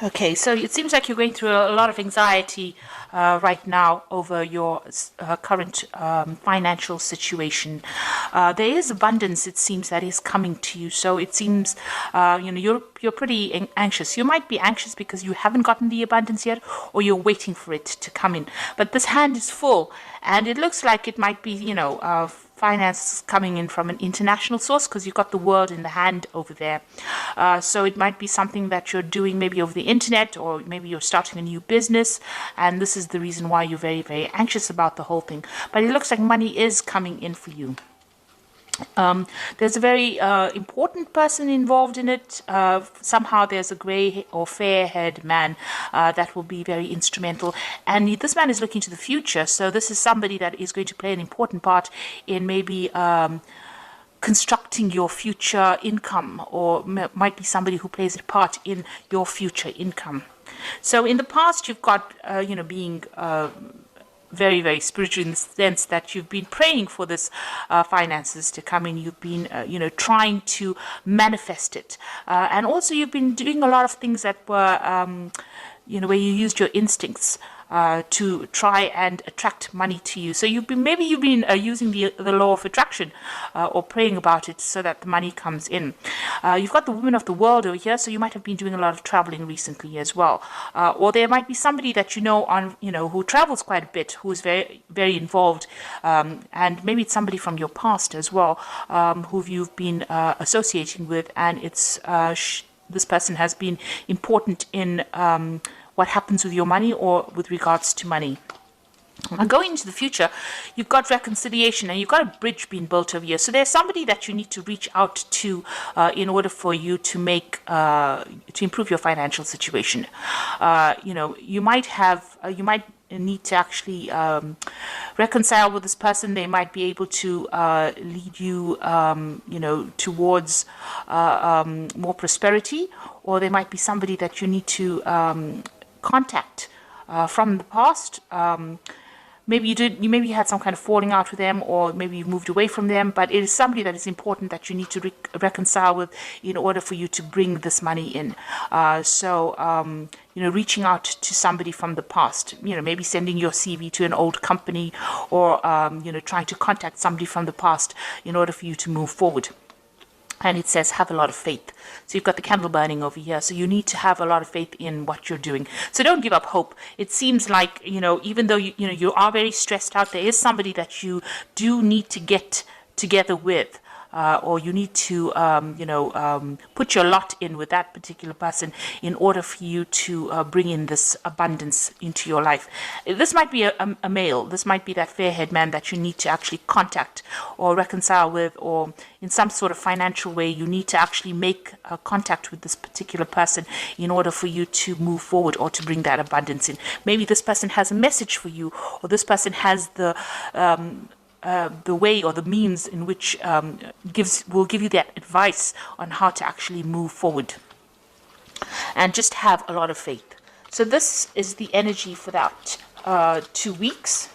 Okay, so it seems like you're going through a lot of anxiety right now over your current financial situation. There is abundance, it seems, that is coming to you. So it seems, you're pretty anxious. You might be anxious because you haven't gotten the abundance yet, or you're waiting for it to come in. But this hand is full, and it looks like it might be, finance coming in from an international source, because you've got the world in the hand over there. So it might be something that you're doing maybe over the internet, or maybe you're starting a new business, and this is the reason why you're very, very anxious about the whole thing. But it looks like money is coming in for you. There's a very important person involved in it. Somehow there's a grey or fair-haired man that will be very instrumental. And this man is looking to the future. So this is somebody that is going to play an important part in maybe constructing your future income, or might be somebody who plays a part in your future income. So in the past, you've got, being very, very spiritual, in the sense that you've been praying for this finances to come in. You've been, trying to manifest it. And also you've been doing a lot of things that were, where you used your instincts to try and attract money to you. So you've been using the law of attraction, or praying about it so that the money comes in. You've got the woman of the world over here, so you might have been doing a lot of traveling recently as well. Or there might be somebody that who travels quite a bit, who is very, very involved, and maybe it's somebody from your past as well, who you've been associating with, and it's this person has been important in what happens with your money, or with regards to money. And going into the future, you've got reconciliation, and you've got a bridge being built over here. So there's somebody that you need to reach out to in order for you to to improve your financial situation. You might need to actually reconcile with this person. They might be able to lead you, towards more prosperity, or there might be somebody that you need to contact from the past. Maybe you had some kind of falling out with them, or maybe you moved away from them, but it is somebody that is important that you need to reconcile with in order for you to bring this money in. Reaching out to somebody from the past, maybe sending your CV to an old company, or, trying to contact somebody from the past in order for you to move forward. And it says, have a lot of faith. So you've got the candle burning over here. So you need to have a lot of faith in what you're doing. So don't give up hope. It seems like, even though you are very stressed out, there is somebody that you do need to get together with. Or you need to, put your lot in with that particular person in order for you to bring in this abundance into your life. This might be a male. This might be that fair-haired man that you need to actually contact or reconcile with, or in some sort of financial way, you need to actually make contact with this particular person in order for you to move forward, or to bring that abundance in. Maybe this person has a message for you, or this person has the way or the means in which will give you that advice on how to actually move forward. And just have a lot of faith. So this is the energy for that 2 weeks.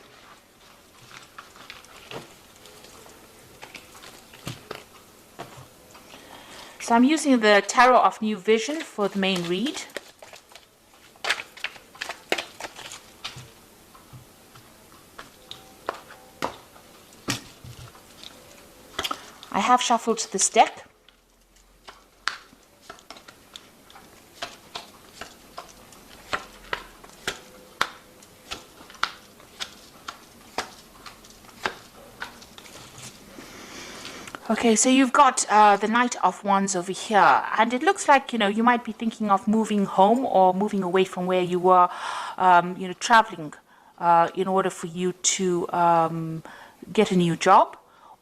So I'm using the Tarot of New Vision for the main read. I have shuffled this deck. Okay, so you've got the Knight of Wands over here, and it looks like, you might be thinking of moving home, or moving away from where you were, traveling in order for you to get a new job.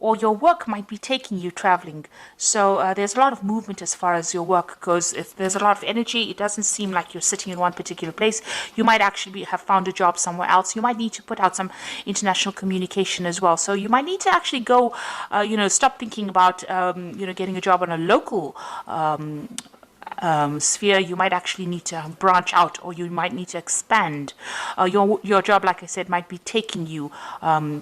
Or your work might be taking you traveling. So there's a lot of movement as far as your work goes. If there's a lot of energy, it doesn't seem like you're sitting in one particular place. You might actually have found a job somewhere else. You might need to put out some international communication as well. So you might need to actually go, stop thinking about, getting a job on a local sphere, you might actually need to branch out, or you might need to expand. Your job, like I said, might be taking you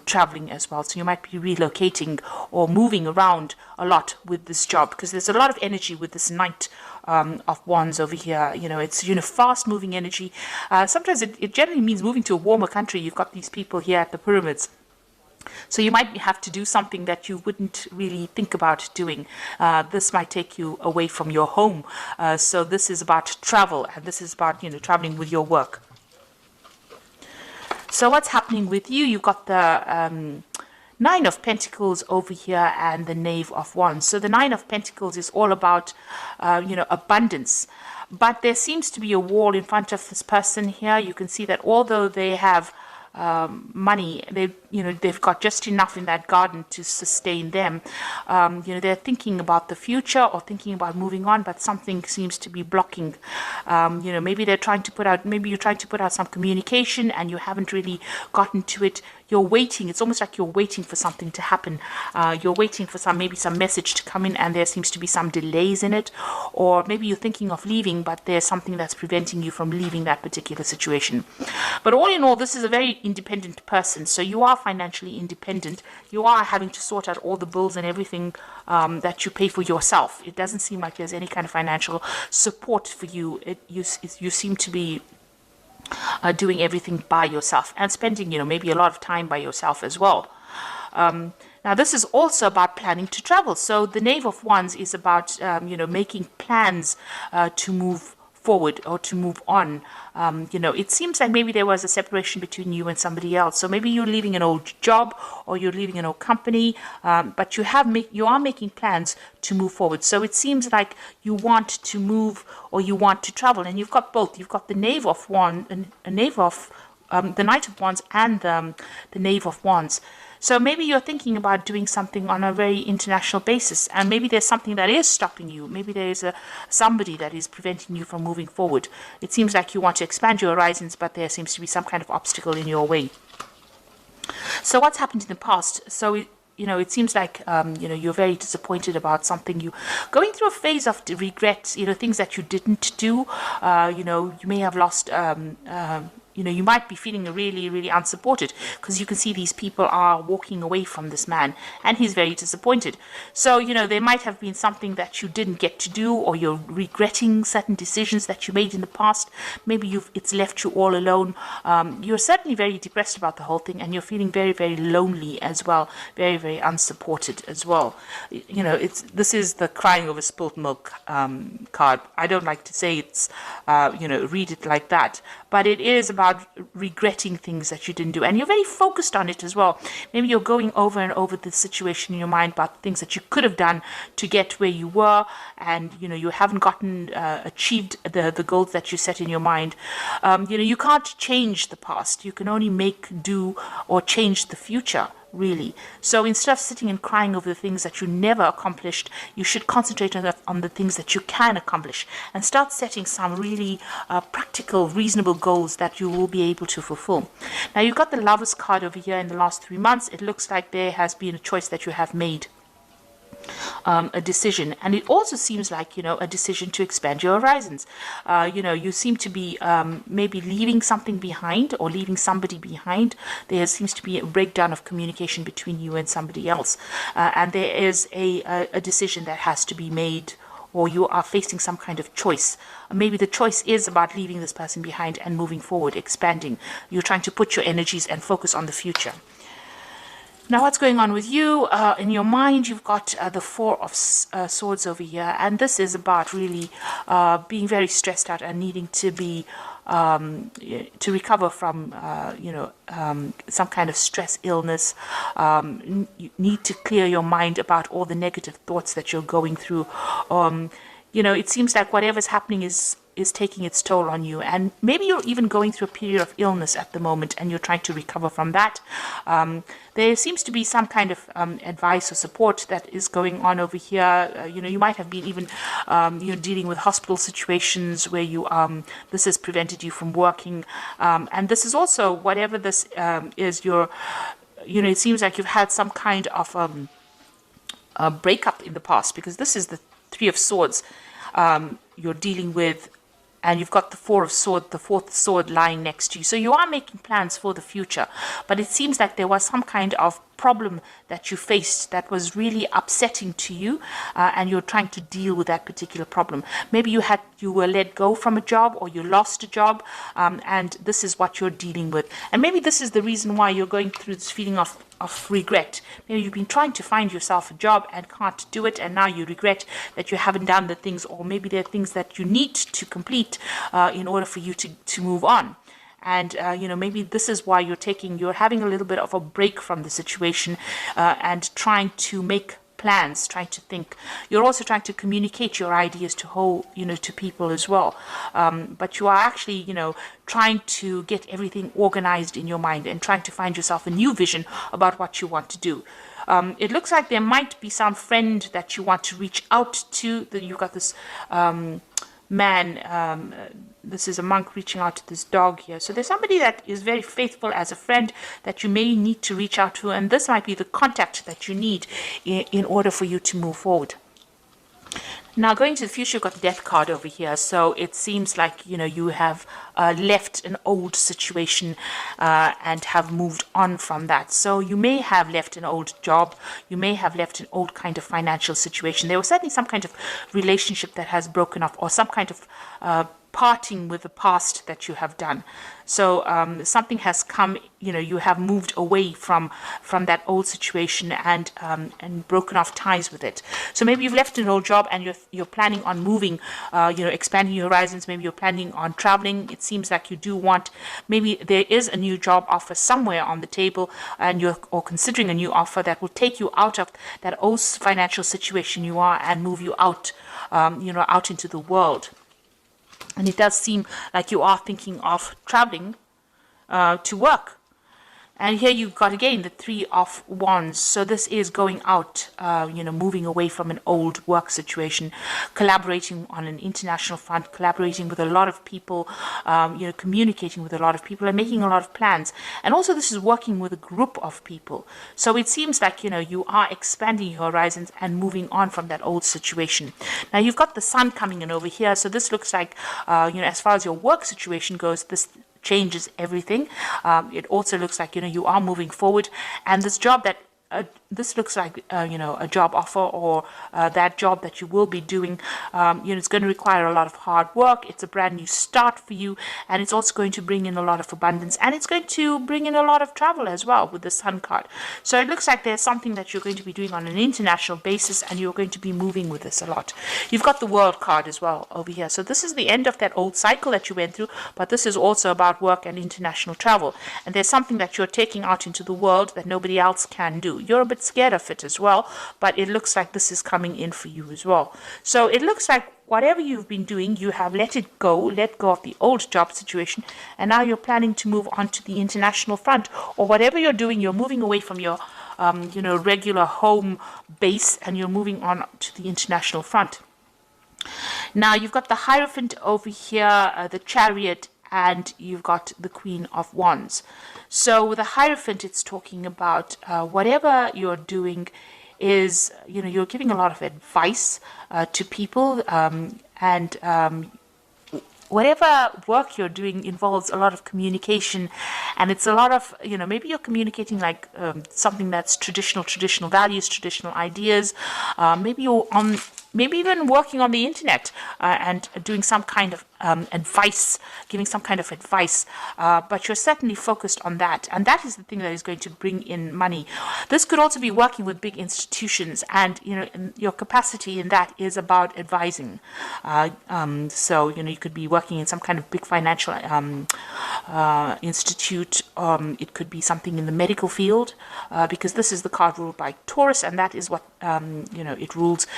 traveling as well. So you might be relocating or moving around a lot with this job, because there's a lot of energy with this Knight of Wands over here. It's fast moving energy. Sometimes it generally means moving to a warmer country. You've got these people here at the pyramids, so you might have to do something that you wouldn't really think about doing. This might take you away from your home. So this is about travel, and this is about traveling with your work. So what's happening with you? You've got the Nine of Pentacles over here and the Knave of Wands. So the Nine of Pentacles is all about abundance. But there seems to be a wall in front of this person here. You can see that although they have money, they've got just enough in that garden to sustain them. They're thinking about the future or thinking about moving on, but something seems to be blocking. Maybe you're trying to put out some communication and you haven't really gotten to it. You're waiting. It's almost like you're waiting for something to happen. You're waiting for maybe some message to come in, and there seems to be some delays in it. Or maybe you're thinking of leaving, but there's something that's preventing you from leaving that particular situation. But all in all, this is a very independent person. So you are financially independent. You are having to sort out all the bills and everything that you pay for yourself. It doesn't seem like there's any kind of financial support for you. You seem to be doing everything by yourself and spending, maybe a lot of time by yourself as well. Now, this is also about planning to travel. So the Knave of Wands is about, making plans to move forward or to move on. It seems like maybe there was a separation between you and somebody else. So maybe you're leaving an old job or you're leaving an old company, but you are making plans to move forward. So it seems like you want to move or you want to travel, and you've got both. You've got the Knave of Wands, the Knight of Wands, and the Knave of Wands. So maybe you're thinking about doing something on a very international basis, and maybe there's something that is stopping you. Maybe there is somebody that is preventing you from moving forward. It seems like you want to expand your horizons, but there seems to be some kind of obstacle in your way. So what's happened in the past? So it seems like you're very disappointed about something. You going through a phase of regrets. Things that you didn't do. You may have lost. You might be feeling really, really unsupported, because you can see these people are walking away from this man and he's very disappointed. So, there might have been something that you didn't get to do, or you're regretting certain decisions that you made in the past. Maybe it's left you all alone. You're certainly very depressed about the whole thing, and you're feeling very, very lonely as well, very, very unsupported as well. This is the crying over spilt milk card. I don't like to say it's, read it like that, but it is about regretting things that you didn't do, and you're very focused on it as well. Maybe you're going over and over the situation in your mind about things that you could have done to get where you were, and you haven't achieved the goals that you set in your mind. You can't change the past. You can only make do or change the future, really. So instead of sitting and crying over the things that you never accomplished, you should concentrate on the things that you can accomplish, and start setting some really practical, reasonable goals that you will be able to fulfill. Now, you've got the Lovers card over here. In the last 3 months, it looks like there has been a choice that you have made. A decision, and it also seems like a decision to expand your horizons. You seem to be maybe leaving something behind or leaving somebody behind. There seems to be a breakdown of communication between you and somebody else, and there is a decision that has to be made, or you are facing some kind of choice. Maybe the choice is about leaving this person behind and moving forward, expanding. You're trying to put your energies and focus on the future. Now, what's going on with you? In your mind, you've got the Four of Swords over here, and this is about really being very stressed out and needing to be to recover from some kind of stress, illness. You need to clear your mind about all the negative thoughts that you're going through. It seems like whatever's happening is taking its toll on you, and maybe you're even going through a period of illness at the moment, and you're trying to recover from that. There seems to be some kind of advice or support that is going on over here. You might have been even dealing with hospital situations where this has prevented you from working, and this is also, whatever this is, it seems like you've had some kind of a breakup in the past, because this is the Three of Swords. you're dealing with, and you've got the fourth sword lying next to you. So you are making plans for the future, but it seems like there was some kind of problem that you faced that was really upsetting to you, and you're trying to deal with that particular problem. Maybe you were let go from a job, or you lost a job, and this is what you're dealing with. And maybe this is the reason why you're going through this feeling of regret. Maybe you've been trying to find yourself a job and can't do it, and now you regret that you haven't done the things, or maybe there are things that you need to complete in order for you to move on. And maybe this is why you're having a little bit of a break from the situation, and trying to make plans, trying to think. You're also trying to communicate your ideas to people as well. But you are actually, trying to get everything organized in your mind and trying to find yourself a new vision about what you want to do. It looks like there might be some friend that you want to reach out to. That you've got this man, this is a monk reaching out to this dog here. So there's somebody that is very faithful as a friend that you may need to reach out to, and this might be the contact that you need in order for you to move forward. Now, going to the future, you've got the Death card over here. So it seems like, you have left an old situation and have moved on from that. So you may have left an old job. You may have left an old kind of financial situation. There was certainly some kind of relationship that has broken off, or some kind of parting with the past that you have done. So something has come, you have moved away from that old situation and broken off ties with it. So maybe you've left an old job and you're planning on moving, expanding your horizons. Maybe you're planning on traveling. It seems like you do want, maybe there is a new job offer somewhere on the table, and you're considering a new offer that will take you out of that old financial situation you are and move you out, out into the world. And it does seem like you are thinking of traveling to work. And here you've got, again, the Three of Wands. So this is going out, moving away from an old work situation, collaborating on an international front, collaborating with a lot of people, communicating with a lot of people and making a lot of plans. And also this is working with a group of people. So it seems like, you are expanding your horizons and moving on from that old situation. Now you've got the Sun coming in over here. So this looks like, as far as your work situation goes, this changes everything. It also looks like, you are moving forward, and this job that this looks like, a job offer, or that job that you will be doing, it's going to require a lot of hard work. It's a brand new start for you, and it's also going to bring in a lot of abundance, and it's going to bring in a lot of travel as well with the Sun card. So it looks like there's something that you're going to be doing on an international basis, and you're going to be moving with this a lot. You've got the World card as well over here. So this is the end of that old cycle that you went through, but this is also about work and international travel. And there's something that you're taking out into the world that nobody else can do. You're a bit scared of it as well, but it looks like this is coming in for you as well. So it looks like whatever you've been doing, you have let go of the old job situation, and now you're planning to move on to the international front, or whatever you're doing, you're moving away from your regular home base, and you're moving on to the international front. Now you've got the Hierophant over here, the Chariot, and you've got the Queen of Wands. So with the Hierophant, it's talking about whatever you're doing is, you're giving a lot of advice to people, and whatever work you're doing involves a lot of communication, and it's a lot of, maybe you're communicating like something that's traditional values, traditional ideas. Maybe you're maybe even working on the internet and doing some kind of advice, giving some kind of advice, but you're certainly focused on that, and that is the thing that is going to bring in money. This could also be working with big institutions, and your capacity in that is about advising. So you could be working in some kind of big financial institute. It could be something in the medical field, because this is the card ruled by Taurus, and that is what it rules.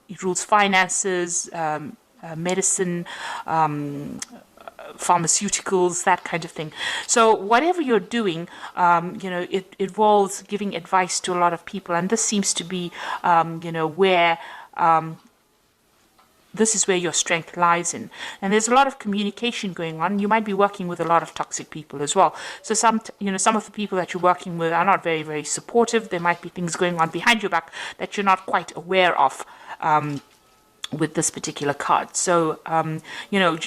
It rules finances, medicine, pharmaceuticals, that kind of thing. So whatever you're doing, it involves giving advice to a lot of people, and this seems to be, where this is where your strength lies in. And there's a lot of communication going on. You might be working with a lot of toxic people as well. So some of the people that you're working with are not very, very supportive. There might be things going on behind your back that you're not quite aware of. with this particular card. So, you know,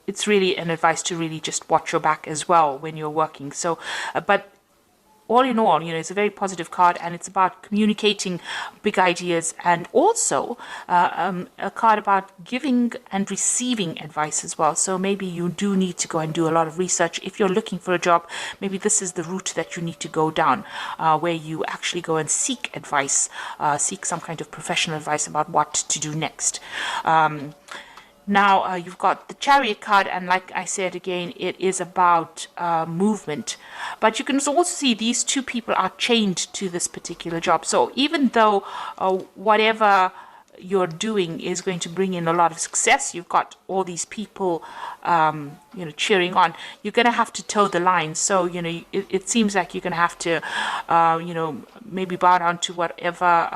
it's really an advice to really just watch your back as well when you're working. So, but all in all, you know, it's a very positive card, and it's about communicating big ideas, and also a card about giving and receiving advice as well. So maybe you do need to go and do a lot of research. If you're looking for a job, maybe this is the route that you need to go down, where you actually go and seek advice, seek some kind of professional advice about what to do next. Now, you've got the Chariot card, and like I said again, it is about movement. But you can also see these two people are chained to this particular job. So even though whatever you're doing is going to bring in a lot of success, you've got all these people, you know, cheering on, you're going to have to toe the line. So, you know, it seems like you're going to have to, you know, maybe bow down to whatever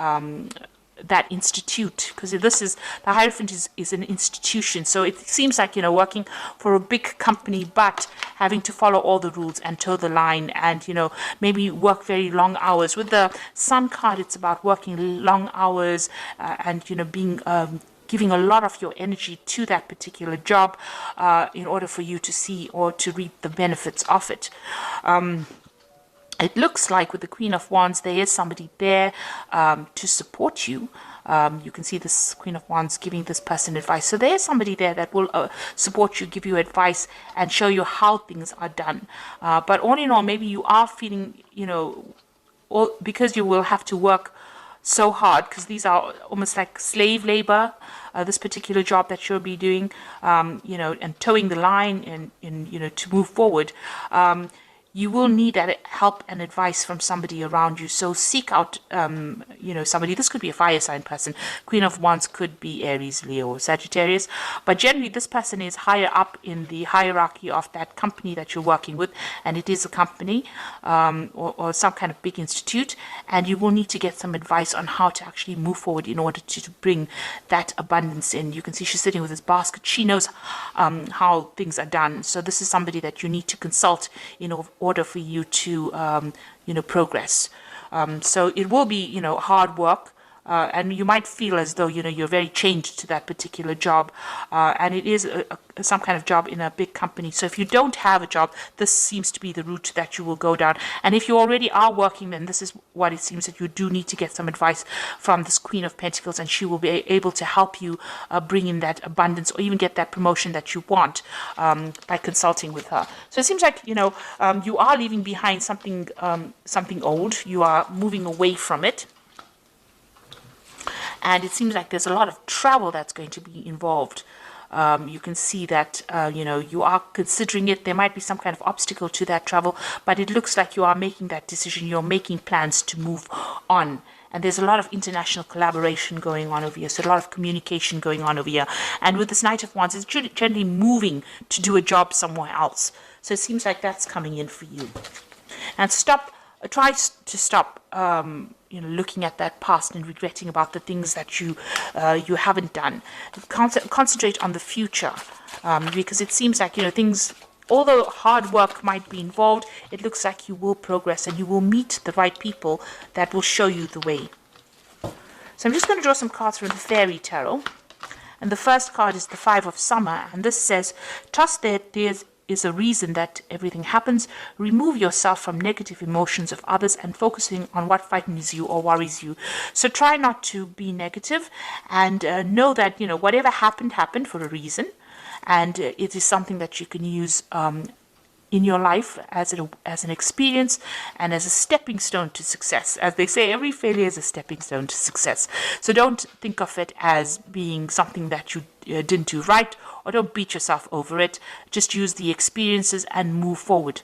that institute, because this is the Hierophant is an institution. So it seems like, you know, working for a big company, but having to follow all the rules and toe the line, and, you know, maybe work very long hours. With the Sun card, it's about working long hours, and, you know, being giving a lot of your energy to that particular job in order for you to see or to reap the benefits of it. It looks like with the Queen of Wands, there is somebody there to support you. You can see this Queen of Wands giving this person advice. So there's somebody there that will support you, give you advice, and show you how things are done. But all in all, maybe you are feeling, you know, because you will have to work so hard, because these are almost like slave labor, this particular job that you'll be doing, you know, and towing the line and you know, to move forward. You will need that help and advice from somebody around you. So seek out, you know, somebody. This could be a fire sign person. Queen of Wands could be Aries, Leo, or Sagittarius. But generally, this person is higher up in the hierarchy of that company that you're working with. And it is a company or some kind of big institute. And you will need to get some advice on how to actually move forward in order to bring that abundance in. You can see she's sitting with this basket. She knows how things are done. So this is somebody that you need to consult in order for you to, you know, progress. So it will be, you know, hard work. And you might feel as though, you know, you're very chained to that particular job. And it is some kind of job in a big company. So if you don't have a job, this seems to be the route that you will go down. And if you already are working, then this is what it seems that you do need to get some advice from this Queen of Pentacles, and she will be able to help you bring in that abundance, or even get that promotion that you want by consulting with her. So it seems like, you know, you are leaving behind something, something old. You are moving away from it. And it seems like there's a lot of travel that's going to be involved. You can see that, you know, you are considering it. There might be some kind of obstacle to that travel, but it looks like you are making that decision. You're making plans to move on. And there's a lot of international collaboration going on over here. So a lot of communication going on over here. And with this Knight of Wands, it's generally moving to do a job somewhere else. So it seems like that's coming in for you. And try to stop, you know, looking at that past and regretting about the things that you haven't done. Concentrate on the future, because it seems like, you know, things, although hard work might be involved, it looks like you will progress and you will meet the right people that will show you the way. So I'm just going to draw some cards from the Fairy Tarot. And the first card is the Five of Summer, and this says, trust that there's is a reason that everything happens. Remove yourself from negative emotions of others and focusing on what frightens you or worries you. So try not to be negative, and know that, you know, whatever happened for a reason, and it is something that you can use in your life as an experience and as a stepping stone to success. As they say, every failure is a stepping stone to success. So don't think of it as being something that you didn't do right, or don't beat yourself over it. Just use the experiences and move forward.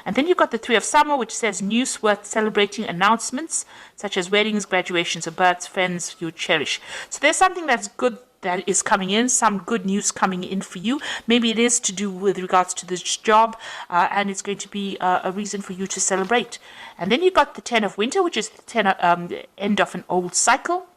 And then you've got the Three of Summer, which says news worth celebrating, announcements such as weddings, graduations, or births, friends you cherish. So there's something that's good that is coming in, some good news coming in for you. Maybe it is to do with regards to this job, and it's going to be a reason for you to celebrate. And then you've got the Ten of Winter, which is the end of an old cycle.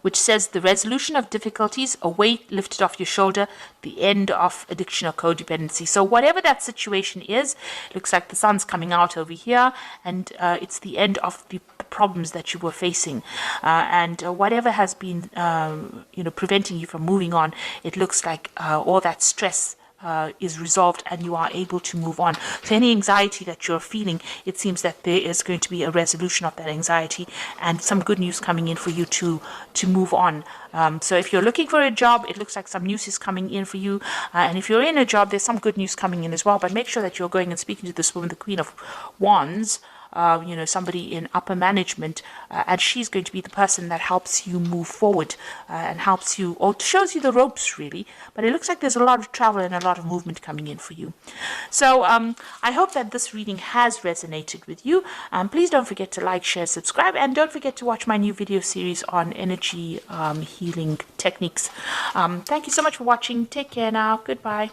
which says the resolution of difficulties, a weight lifted off your shoulder, the end of addiction or codependency. So whatever that situation is, it looks like the sun's coming out over here, and it's the end of the problems that you were facing, and whatever has been preventing you from moving on, it looks like all that stress is resolved and you are able to move on. So any anxiety that you're feeling, it seems that there is going to be a resolution of that anxiety and some good news coming in for you to move on. So if you're looking for a job, it looks like some news is coming in for you. And if you're in a job, there's some good news coming in as well. But make sure that you're going and speaking to this woman, the Queen of Wands, somebody in upper management, and she's going to be the person that helps you move forward and helps you, or shows you the ropes really. But it looks like there's a lot of travel and a lot of movement coming in for you. So I hope that this reading has resonated with you. Please don't forget to like, share, subscribe, and don't forget to watch my new video series on energy healing techniques. Thank you so much for watching. Take care now. Goodbye.